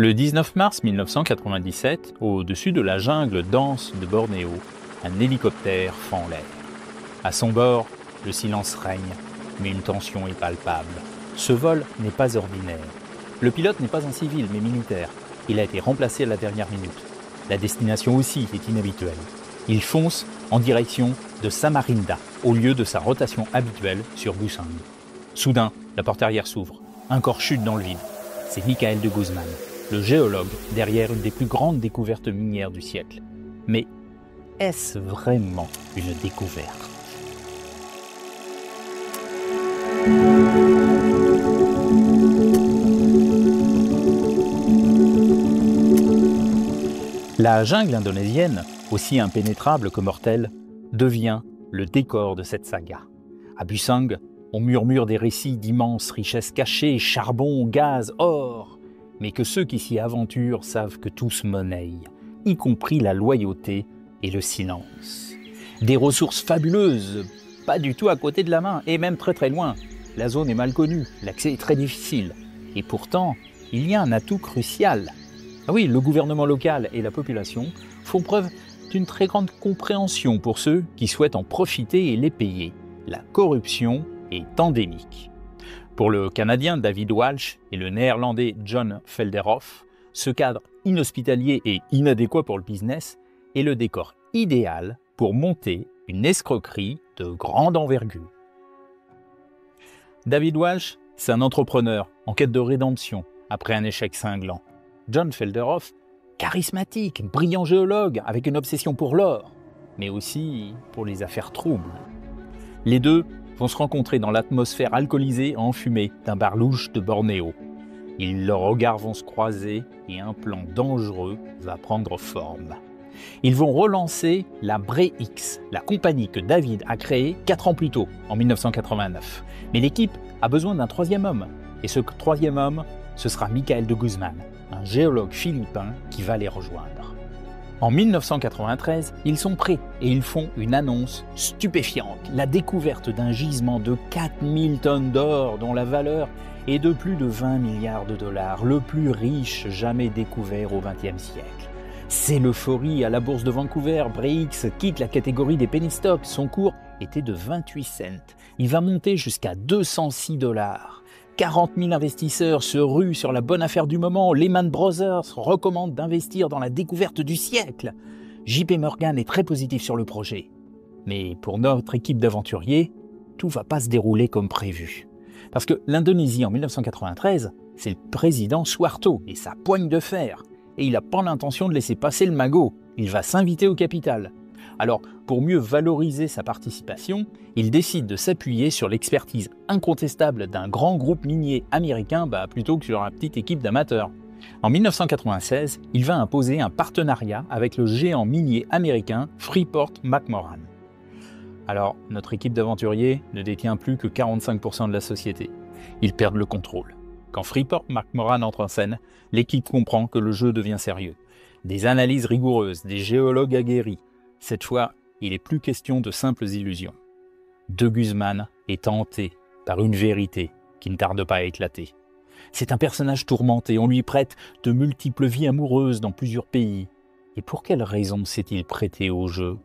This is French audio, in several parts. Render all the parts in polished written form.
Le 19 mars 1997, au-dessus de la jungle dense de Bornéo, un hélicoptère fend l'air. À son bord, le silence règne, mais une tension est palpable. Ce vol n'est pas ordinaire. Le pilote n'est pas un civil, mais militaire. Il a été remplacé à la dernière minute. La destination aussi est inhabituelle. Il fonce en direction de Samarinda, au lieu de sa rotation habituelle sur Busang. Soudain, la porte arrière s'ouvre. Un corps chute dans le vide. C'est Michael de Guzman, le géologue derrière une des plus grandes découvertes minières du siècle. Mais est-ce vraiment une découverte ? La jungle indonésienne, aussi impénétrable que mortelle, devient le décor de cette saga. À Busang, on murmure des récits d'immenses richesses cachées, charbon, gaz, or, mais que ceux qui s'y aventurent savent que tout se monnaie, y compris la loyauté et le silence. Des ressources fabuleuses, pas du tout à côté de la main, et même très très loin. La zone est mal connue, l'accès est très difficile. Et pourtant, il y a un atout crucial. Ah oui, le gouvernement local et la population font preuve d'une très grande compréhension pour ceux qui souhaitent en profiter et les payer. La corruption est endémique. Pour le Canadien David Walsh et le Néerlandais John Felderhoff, ce cadre inhospitalier et inadéquat pour le business est le décor idéal pour monter une escroquerie de grande envergure. David Walsh, c'est un entrepreneur en quête de rédemption après un échec cinglant. John Felderhoff, charismatique, brillant géologue avec une obsession pour l'or, mais aussi pour les affaires troubles. Les deux vont se rencontrer dans l'atmosphère alcoolisée et enfumée d'un bar louche de Bornéo. Leurs regards vont se croiser et un plan dangereux va prendre forme. Ils vont relancer la BreX, la compagnie que David a créée 4 ans plus tôt, en 1989. Mais l'équipe a besoin d'un troisième homme. Et ce troisième homme, ce sera Michael de Guzman, un géologue philippin qui va les rejoindre. En 1993, ils sont prêts et ils font une annonce stupéfiante. La découverte d'un gisement de 4000 tonnes d'or dont la valeur est de plus de 20 milliards de dollars, le plus riche jamais découvert au XXe siècle. C'est l'euphorie à la bourse de Vancouver. BreX quitte la catégorie des penny stocks. Son cours était de 28 cents. Il va monter jusqu'à 206 dollars. 40 000 investisseurs se ruent sur la bonne affaire du moment. Lehman Brothers recommande d'investir dans la découverte du siècle. JP Morgan est très positif sur le projet. Mais pour notre équipe d'aventuriers, tout ne va pas se dérouler comme prévu. Parce que l'Indonésie en 1993, c'est le président Suharto et sa poigne de fer. Et il n'a pas l'intention de laisser passer le magot. Il va s'inviter au capital. Alors, pour mieux valoriser sa participation, il décide de s'appuyer sur l'expertise incontestable d'un grand groupe minier américain plutôt que sur une petite équipe d'amateurs. En 1996, il va imposer un partenariat avec le géant minier américain Freeport-McMoRan. Alors, notre équipe d'aventuriers ne détient plus que 45% de la société. Ils perdent le contrôle. Quand Freeport-McMoRan entre en scène, l'équipe comprend que le jeu devient sérieux. Des analyses rigoureuses, des géologues aguerris. Cette fois, il n'est plus question de simples illusions. De Guzman est hanté par une vérité qui ne tarde pas à éclater. C'est un personnage tourmenté, on lui prête de multiples vies amoureuses dans plusieurs pays. Et pour quelle raison s'est-il prêté au jeu ?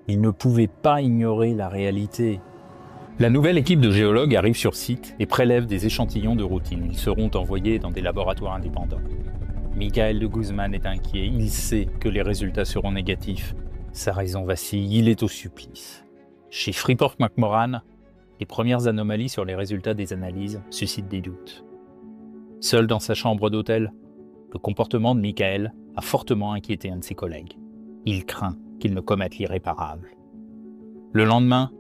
Il ne pouvait pas ignorer la réalité. La nouvelle équipe de géologues arrive sur site et prélève des échantillons de routine. Ils seront envoyés dans des laboratoires indépendants. Michael de Guzman est inquiet, il sait que les résultats seront négatifs. Sa raison vacille, il est au supplice. Chez Freeport-McMoRan, les premières anomalies sur les résultats des analyses suscitent des doutes. Seul dans sa chambre d'hôtel, le comportement de Michael a fortement inquiété un de ses collègues. Il craint qu'il ne commette l'irréparable. Le lendemain,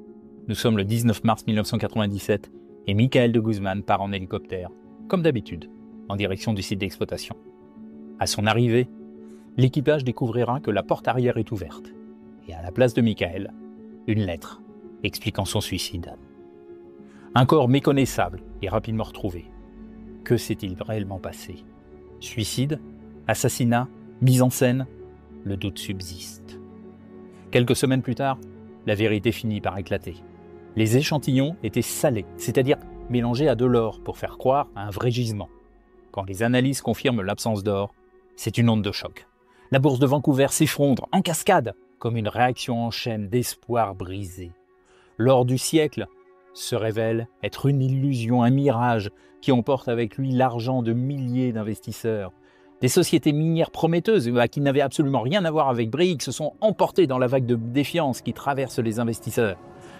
nous sommes le 19 mars 1997 et Michael de Guzman part en hélicoptère, comme d'habitude, en direction du site d'exploitation. À son arrivée, l'équipage découvrira que la porte arrière est ouverte et à la place de Michael, une lettre expliquant son suicide. Un corps méconnaissable est rapidement retrouvé. Que s'est-il réellement passé ? Suicide ? Assassinat ? Mise en scène ? Le doute subsiste. Quelques semaines plus tard, la vérité finit par éclater. Les échantillons étaient salés, c'est-à-dire mélangés à de l'or pour faire croire à un vrai gisement. quand les analyses confirment l'absence d'or, c'est une onde de choc. La bourse de Vancouver s'effondre en cascade, comme une réaction en chaîne d'espoir brisé. L'or du siècle se révèle être une illusion, un mirage qui emporte avec lui l'argent de milliers d'investisseurs. Des sociétés minières prometteuses qui n'avaient absolument rien à voir avec Brick se sont emportées dans la vague de défiance qui traverse les investisseurs.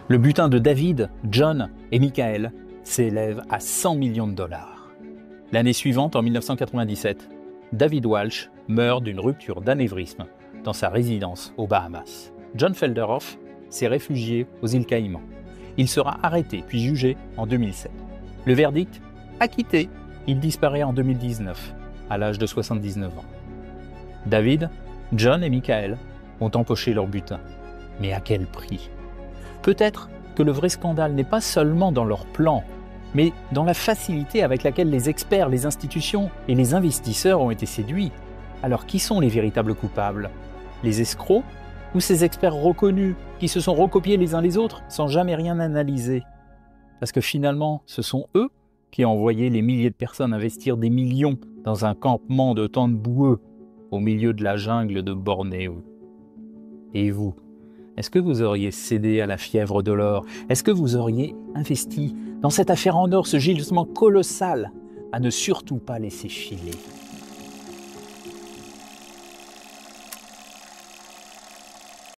Le butin de David, John et Michael s'élève à 100 millions de dollars. L'année suivante, en 1997, David Walsh meurt d'une rupture d'anévrisme dans sa résidence aux Bahamas. John Felderhoff s'est réfugié aux îles Caïmans. Il sera arrêté puis jugé en 2007. Le verdict ? Acquitté. Il disparaît en 2019, à l'âge de 79 ans. David, John et Michael ont empoché leur butin. Mais à quel prix ? Peut-être que le vrai scandale n'est pas seulement dans leur plan, mais dans la facilité avec laquelle les experts, les institutions et les investisseurs ont été séduits. Alors qui sont les véritables coupables ? Les escrocs ou ces experts reconnus qui se sont recopiés les uns les autres sans jamais rien analyser ? Parce que finalement, ce sont eux qui ont envoyé les milliers de personnes investir des millions dans un campement de tentes boueux au milieu de la jungle de Bornéo. Et vous ? Est-ce que vous auriez cédé à la fièvre de l'or ? Est-ce que vous auriez investi dans cette affaire en or, ce gisement colossal, à ne surtout pas laisser filer ?